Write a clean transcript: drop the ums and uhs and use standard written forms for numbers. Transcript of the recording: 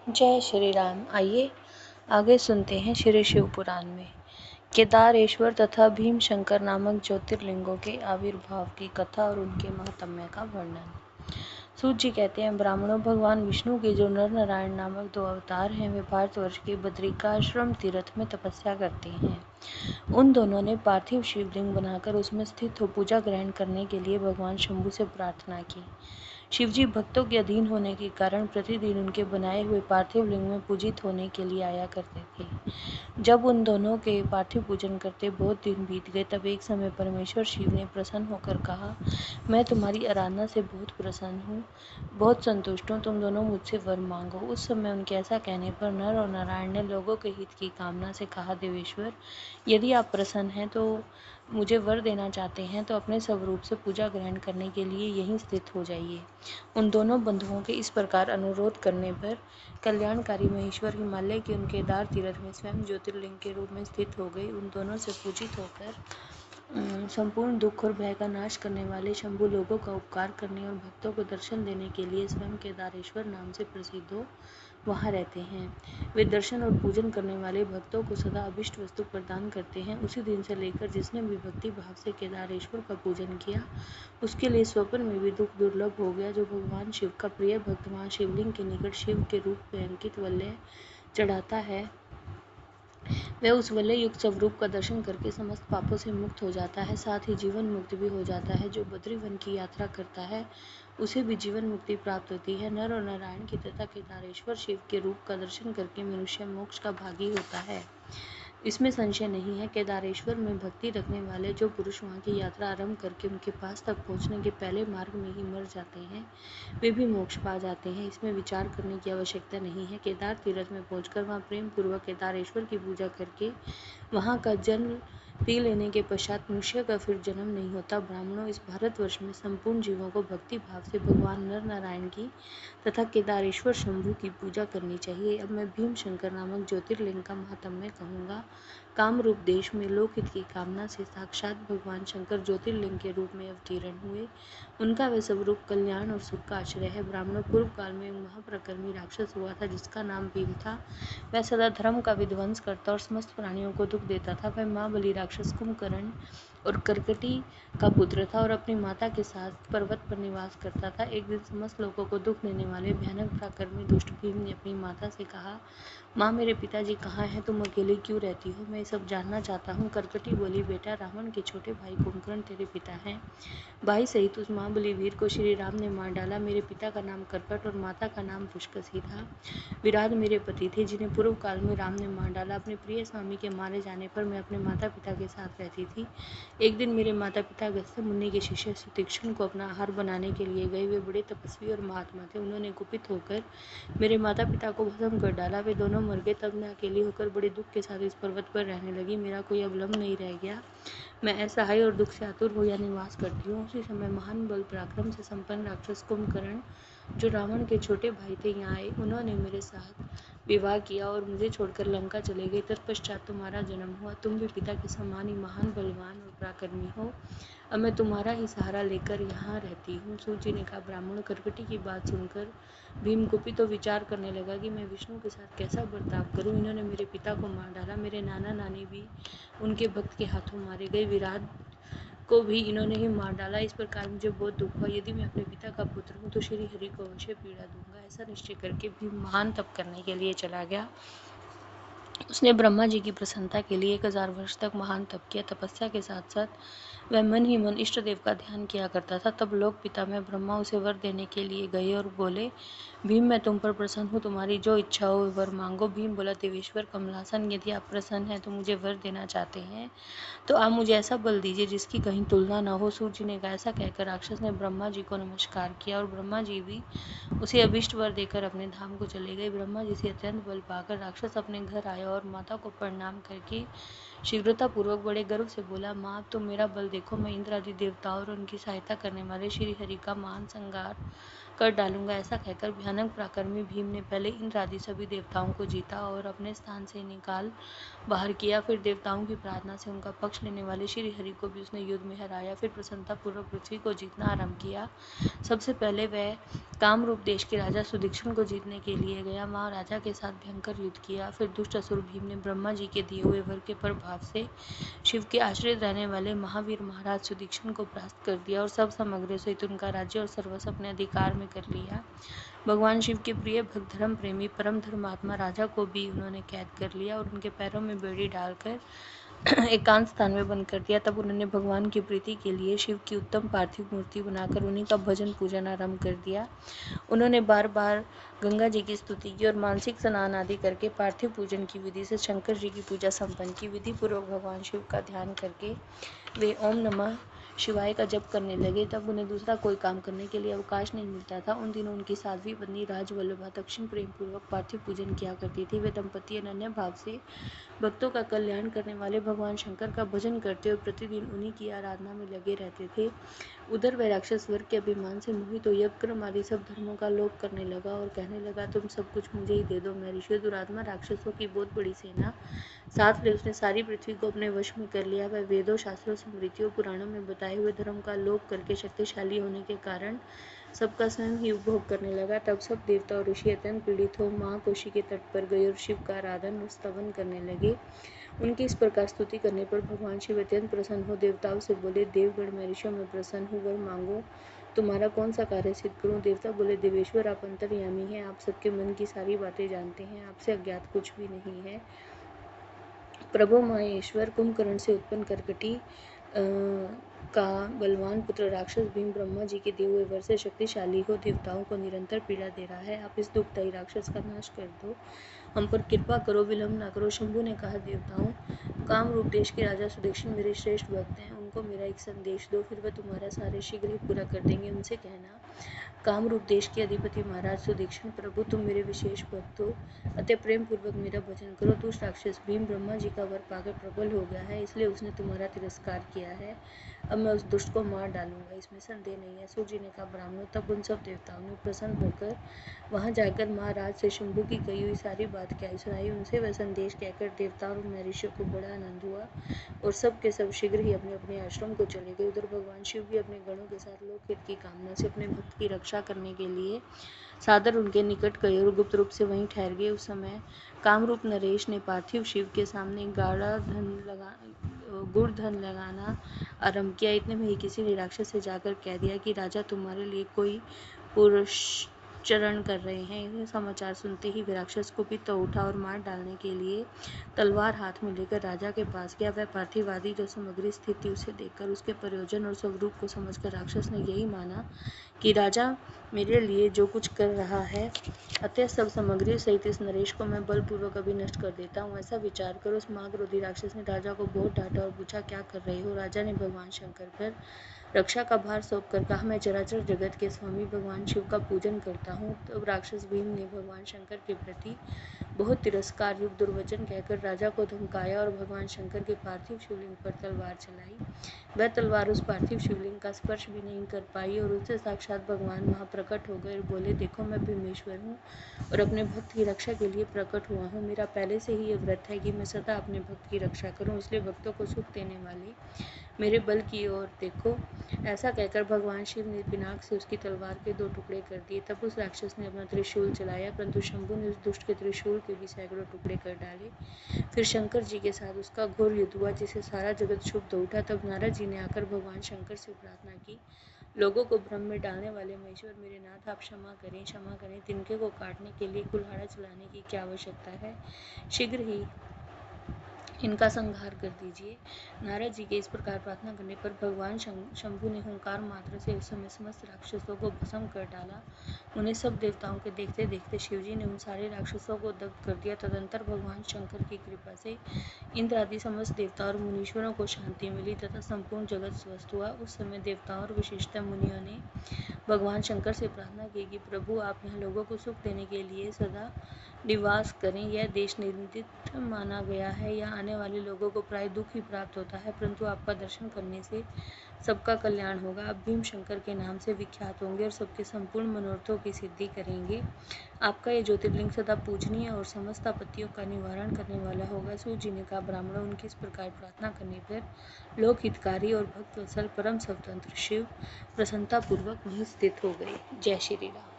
जय श्री राम। आइए आगे सुनते हैं श्री शिव पुराण में केदारेश्वर तथा भीम शंकर नामक ज्योतिर्लिंगों के आविर्भाव की कथा और उनके महात्म्य का वर्णन। सूत जी कहते हैं, ब्राह्मणों, भगवान विष्णु के जो नर नारायण नामक 2 अवतार हैं, वे भारतवर्ष के बद्रिकाश्रम तीर्थ में तपस्या करते हैं। उन दोनों ने पार्थिव शिवलिंग बनाकर उसमें स्थित हो पूजा ग्रहण करने के लिए भगवान शंभु से प्रार्थना की। शिवजी भक्तों के अधीन होने के कारण प्रतिदिन उनके बनाए हुए पार्थिव लिंग में पूजित होने के लिए आया करते थे। जब उन दोनों के पार्थिव पूजन करते बहुत दिन बीत गए, तब एक समय परमेश्वर शिव ने प्रसन्न होकर कहा, मैं तुम्हारी आराधना से बहुत प्रसन्न हूँ, बहुत संतुष्ट हूँ, तुम दोनों मुझसे वर मांगो। उस समय उनके ऐसा कहने पर नर और नारायण ने लोगों के हित की कामना से कहा, देवेश्वर, यदि आप प्रसन्न हैं तो मुझे वर देना चाहते हैं तो अपने स्वरूप से पूजा ग्रहण करने के लिए यहीं स्थित हो जाइए। उन दोनों बंधुओं के इस प्रकार अनुरोध करने पर कल्याणकारी महेश्वर हिमालय के उन केदार तीर्थ में स्वयं ज्योतिर्लिंग के रूप में स्थित हो गए। उन दोनों से पूजित होकर संपूर्ण दुख और भय का नाश करने वाले शंभु लोगों का उपकार करने और भक्तों को दर्शन देने के लिए स्वयं केदारेश्वर नाम से प्रसिद्ध हो वहाँ रहते हैं। वे दर्शन और पूजन करने वाले भक्तों को सदा अभिष्ट वस्तु प्रदान करते हैं। उसी दिन से लेकर जिसने भी भक्ति भाव से केदारेश्वर का पूजन किया, उसके लिए स्वप्न में भी दुख दुर्लभ हो गया। जो भगवान शिव का प्रिय भक्त वहाँ शिवलिंग के निकट शिव के रूप में अंकित वल्लय चढ़ाता है, वह उस वलय युक्त स्वरूप का दर्शन करके समस्त पापों से मुक्त हो जाता है, साथ ही जीवन मुक्त भी हो जाता है। जो बद्रीवन की यात्रा करता है, उसे भी जीवन मुक्ति प्राप्त होती है। नर और नारायण की तथा केदारेश्वर शिव के रूप का दर्शन करके मनुष्य मोक्ष का भागी होता है, इसमें संशय नहीं है। केदारेश्वर में भक्ति रखने वाले जो पुरुष वहाँ की यात्रा आरंभ करके उनके पास तक पहुँचने के पहले मार्ग में ही मर जाते हैं, वे भी मोक्ष पा जाते हैं, इसमें विचार करने की आवश्यकता नहीं है। केदार तीर्थ में पहुंचकर वहाँ प्रेम पूर्वक केदारेश्वर की पूजा करके वहाँ का जन्म पी लेने के पश्चात मनुष्य का फिर जन्म नहीं होता। ब्राह्मणों, इस भारतवर्ष में संपूर्ण जीवों को भक्ति भाव से भगवान नर नारायण की तथा केदारेश्वर शंभु की पूजा करनी चाहिए। अब मैं भीम शंकर नामक ज्योतिर्लिंग का महात्म्य कहूँगा। कामरूप देश में लोकहित की कामना से साक्षात भगवान शंकर ज्योतिर्लिंग के रूप में अवतीर्ण हुए। उनका वह स्वरूप कल्याण और सुख का आश्रय है। ब्राह्मणों, पूर्व काल में एक महाप्रकर्मी राक्षस हुआ था जिसका नाम भीम था। वह सदा धर्म का विध्वंस करता और समस्त प्राणियों को दुख देता था। वह महाबली राक्षस कुंभकर्ण और कर्कटी का पुत्र था और अपनी माता के साथ पर्वत पर निवास करता था। एक दिन समस्त लोगों को दुख देने वाले भयानक पराक्रमी दुष्ट भीम ने अपनी माता से कहा, माँ, मेरे पिताजी कहाँ हैं? तुम अकेले क्यों रहती हो? मैं सब जानना चाहता हूँ। कर्कटी बोली, बेटा, रावण के छोटे भाई कुंभकर्ण तेरे पिता हैं। भाई सहित उस महाबली वीर को श्री राम ने मार डाला। मेरे पिता का नाम कर्कट और माता का नाम पुष्कसी था। विराट मेरे पति थे जिन्हें पूर्व काल में राम ने मार डाला। अपने प्रिय स्वामी के मारे जाने पर मैं अपने माता पिता के साथ रहती थी। एक दिन मेरे माता पिता अगस्त्य मुनि के शिष्य सुतीक्ष्ण को अपना आहार बनाने के लिए गए। वे बड़े तपस्वी और महात्मा थे। उन्होंने कुपित होकर मेरे माता पिता को भस्म कर डाला। वे दोनों मर गए। तब मैं अकेली होकर बड़े दुख के साथ इस पर्वत पर रहने लगी। मेरा कोई अवलंब नहीं रह गया। मैं असहाय और दुख से आतुर हो यहाँ निवास करती हूँ। उसी समय महान बल पराक्रम से संपन्न राक्षस कुंभकर्ण, जो रावण के छोटे भाई थे, यहाँ आए। उन्होंने मेरे साथ विवाह किया और मुझे छोड़कर लंका चले गए। तत्पश्चात तुम्हारा जन्म हुआ। तुम भी पिता के समान ही महान, बलवान और पराक्रमी हो। अब मैं तुम्हारा ही सहारा लेकर यहाँ रहती हूँ। सूत जी ने कहा, ब्राह्मण, कर्कटी की बात सुनकर भीम कुपित तो विचार करने लगा कि मैं विष्णु के साथ कैसा बर्ताव करूं। इन्होंने मेरे पिता को मार डाला। मेरे नाना नानी भी उनके भक्त के हाथों मारे गए। विराट को भी इन्होंने ही मार डाला। इस प्रकार मुझे बहुत दुख हुआ। यदि मैं अपने पिता का पुत्र हूँ तो श्री हरि को अवश्य पीड़ा दूंगा। ऐसा निश्चय करके भीम महान तप करने के लिए चला गया। उसने ब्रह्मा जी की प्रसन्नता के लिए 1000 वर्ष तक महान तप किया। तपस्या के साथ साथ वह मन ही मन इष्ट देव का ध्यान किया करता था। तब लोक पिता में ब्रह्मा उसे वर देने के लिए गए और बोले, भीम, मैं तुम पर प्रसन्न हूँ, तुम्हारी जो इच्छा हो वर मांगो। भीम बोला, देवेश्वर कमलासन, यदि आप प्रसन्न हैं तो मुझे वर देना चाहते हैं तो आप मुझे ऐसा बल दीजिए जिसकी कहीं तुलना न हो। सूत जी ने कहा। ऐसा कहकर राक्षस ने ब्रह्मा जी को नमस्कार किया और ब्रह्मा जी भी उसे अभिष्ट वर देकर अपने धाम को चले गए। ब्रह्मा जी से अत्यंत बल पाकर राक्षस अपने घर आया और माता को प्रणाम करके शीघ्रता पूर्वक बड़े गर्व से बोला, माँ, तुम मेरा बल देखो। मैं इंद्र आदि देवताओं और उनकी सहायता करने वाले श्री हरि का महान संहार कर डालूंगा। ऐसा कहकर भयानक पराक्रमी भीम ने पहले इंद्र आदि सभी देवताओं को जीता और अपने स्थान से निकाल बाहर किया। फिर देवताओं की प्रार्थना से उनका पक्ष लेने वाले श्री हरि को भी उसने युद्ध में हराया। फिर प्रसन्नतापूर्वक पृथ्वी को जीतना आरंभ किया। सबसे पहले वह कामरूप देश के राजा सुदीक्षण को जीतने के लिए गया। वहां राजा के साथ भयंकर युद्ध किया। फिर दुष्ट असुर भीम ने ब्रह्मा जी के दिए हुए वर के प्रभाव से शिव के आश्रित रहने वाले महावीर महाराज सुदीक्षण को परास्त कर दिया और सब सामग्री सहित उनका राज्य और सर्वस्व अपने अधिकार में कर लिया। भगवान शिव के प्रिय भक्त धर्म प्रेमी परम धर्मात्मा राजा को भी उन्होंने कैद कर लिया और उनके पैरों में बेड़ी डालकर एकांत स्थान में बंद कर दिया। तब उन्होंने भगवान की प्रीति के लिए शिव की उत्तम पार्थिव मूर्ति बनाकर उन्हीं का भजन पूजन आरंभ कर दिया। उन्होंने बार बार गंगा जी की स्तुति की और मानसिक स्नान आदि करके पार्थिव पूजन की विधि से शंकर जी की पूजा संपन्न की। विधि पूर्वक भगवान शिव का ध्यान करके वे ओम नमः शिवाय का जप करने लगे। तब उन्हें दूसरा कोई काम करने के लिए अवकाश नहीं मिलता था। उन दिनों उनकी साध्वी पत्नी राजवल्लभा दक्षिण प्रेम पूर्वक पार्थिव पूजन किया करती थी। वे दंपति अनन्य भाव से भक्तों का कल्याण करने वाले भगवान शंकर का भजन करते और प्रतिदिन उन्हीं की आराधना में लगे रहते थे। उधर वह राक्षस वर्ग के अभिमान से मोहित हो यज्ञ आदि सब धर्मों का लोप करने लगा और कहने लगा, तुम सब कुछ मुझे ही दे दो। मैं ऋषि दुरात्मा राक्षसों की बहुत बड़ी सेना साथ ले उसने सारी पृथ्वी को अपने वश में कर लिया। वह वेदों शास्त्रों स्मृतियों पुराणों में बताए हुए धर्म का लोप करके शक्तिशाली होने के कारण सबका स्वयं ही उपभोग करने लगा। तब सब देवता और ऋषि अत्यंत पीड़ित हो महाकोशी के तट पर गए और शिव का आराधन और स्तवन करने लगे। उनकी इस प्रकार स्तुति करने पर भगवान शिव अत्यंत प्रसन्न हो देवताओं से बोले, देवगण मैं ऋषियों में प्रसन्न हूँ, वर मांगो, तुम्हारा कौन सा कार्य सिद्ध करूं। देवता बोले, देवेश्वर आप अंतर्यामी हैं, आप सबके मन की सारी बातें जानते हैं, आपसे अज्ञात कुछ भी नहीं है। प्रभु महेश्वर कुंभकर्ण से उत्पन्न करकटी का बलवान पुत्र राक्षस भीम ब्रह्मा जी के दिए हुए वर से शक्तिशाली हो देवताओं को निरंतर पीड़ा दे रहा है। आप इस दुखदायी राक्षस का नाश कर दो, हम पर कृपा करो, विलंब न करो। शंभु ने कहा, देवताओं, कामरूप देश के राजा सुदीक्षण मेरे श्रेष्ठ भक्त हैं, उनको मेरा एक संदेश दो, फिर वह तुम्हारा कार्य शीघ्र ही पूरा कर देंगे। उनसे कहना, कामरूप देश के अधिपति महाराज सुदीक्षण प्रभु, तुम मेरे विशेष भक्त हो, अतः प्रेम पूर्वक मेरा भजन करो। दुष्ट राक्षस भीम ब्रह्मा जी का वर पाकर प्रबल हो गया है, इसलिए उसने तुम्हारा तिरस्कार किया है। अब मैं उस दुष्ट को मार डालूंगा, इसमें संदेह नहीं है। सूर्य ने कहा, ब्राह्मणों, तब उन सब देवताओं ने प्रसन्न होकर वहां जाकर महाराज से शंभु की कही हुई सारी बात क्या सुनाई। उनसे वह संदेश कहकर देवताओं और महर्षियों को बड़ा आनंद हुआ और सब के सब शीघ्र ही अपने अपने आश्रम को चले गए। उधर भगवान शिव भी अपने गणों के साथ लोकहित की कामना से अपने भक्त की रक्षा करने के लिए सादर उनके निकट गए और गुप्त रूप से वहीं ठहर गए। उस समय कामरूप नरेश ने पार्थिव शिव के सामने गुड़ धन लगाना आरंभ किया। इतने में ही किसी ने राक्षस से जाकर कह दिया कि राजा तुम्हारे लिए कोई पुरुष चरण कर रहे हैं। यह समाचार सुनते ही राक्षस कुपित हो उठा और मार डालने के लिए तलवार हाथ में लेकर राजा के पास गया। वह पार्थिवादी जो सामग्री स्थित थी उसे देखकर उसके प्रयोजन और स्वरूप को समझकर राक्षस ने यही माना कि राजा मेरे लिए जो कुछ कर रहा है, अतः सब सामग्री सहित इस नरेश को मैं बलपूर्वक अभी नष्ट कर देता हूँ। ऐसा विचार कर उस महाक्रोधी राक्षस ने राजा को बहुत डांटा और पूछा, क्या कर रहे हो। राजा ने भगवान शंकर पर रक्षा का भार सौंप कर कहा, मैं चराचर जगत के स्वामी भगवान शिव का पूजन करता हूँ। तब राक्षस भीम ने भगवान शंकर के प्रति बहुत तिरस्कार युक्त दुर्वचन कहकर राजा को धमकाया और भगवान शंकर के पार्थिव शिवलिंग पर तलवार चलाई। वह तलवार उस पार्थिव शिवलिंग का स्पर्श भी नहीं कर पाई और उससे साक्षात भगवान वहां प्रकट हो गए और बोले, देखो मैं भीमेश्वर हूँ और अपने भक्त की रक्षा के लिए प्रकट हुआ हूँ। मेरा पहले से ही यह व्रत है कि मैं सदा अपने भक्त की रक्षा करूँ, इसलिए भक्तों को सुख देने वाले मेरे बल की ओर देखो। ऐसा कहकर भगवान शिव ने पिनाक से उसकी तलवार के 2 टुकड़े कर दिए। तब उस राक्षस ने अपना त्रिशूल चलाया, परंतु शंभु ने उस दुष्ट के त्रिशूल के भी सैकड़ों टुकड़े कर डाले। फिर शंकर जी के साथ उसका घोर युद्ध हुआ, जिससे सारा जगत क्षुब्ध हो उठा। तब नारद जी ने आकर भगवान शंकर से प्रार्थना की, लोगों को भ्रम में डालने वाले महेश्वर मेरे नाथ, आप क्षमा करें, क्षमा करें। तिनके को काटने के लिए कुल्हाड़ा चलाने की क्या आवश्यकता है, शीघ्र ही इनका संहार कर दीजिए। नारद जी के इस प्रकार प्रार्थना करने पर भगवान शंभु ने हुंकार मात्र से उस समय समस्त राक्षसों को भस्म कर डाला। उन्हें सब देवताओं के देखते देखते शिवजी ने उन सारे राक्षसों को दग्ध कर दिया। तदंतर भगवान शंकर की कृपा से इंद्र आदि समस्त देवता और मुनीश्वरों को शांति मिली तथा संपूर्ण जगत स्वस्थ हुआ। उस समय देवताओं और विशिष्ट मुनियों ने भगवान शंकर से प्रार्थना की कि प्रभु, आप यहाँ लोगों को सुख देने के लिए सदा निवास करें। यह देश निंदित माना गया है, या आने वाले लोगों को प्राय दुख ही प्राप्त होता है, परंतु आपका दर्शन करने से सबका कल्याण होगा। आप भीम शंकर के नाम से विख्यात होंगे और सबके संपूर्ण मनोरथों की सिद्धि करेंगे। आपका ये ज्योतिर्लिंग सदा पूजनीय और समस्त आपत्तियों का निवारण करने वाला होगा। सूत जी ने कहा, ब्राह्मणों, उनकी इस प्रकार प्रार्थना करने पर लोक हितकारी और भक्त वत्सल परम स्वतंत्र शिव प्रसन्नता पूर्वक वहीं स्थित हो गए। जय श्री राम।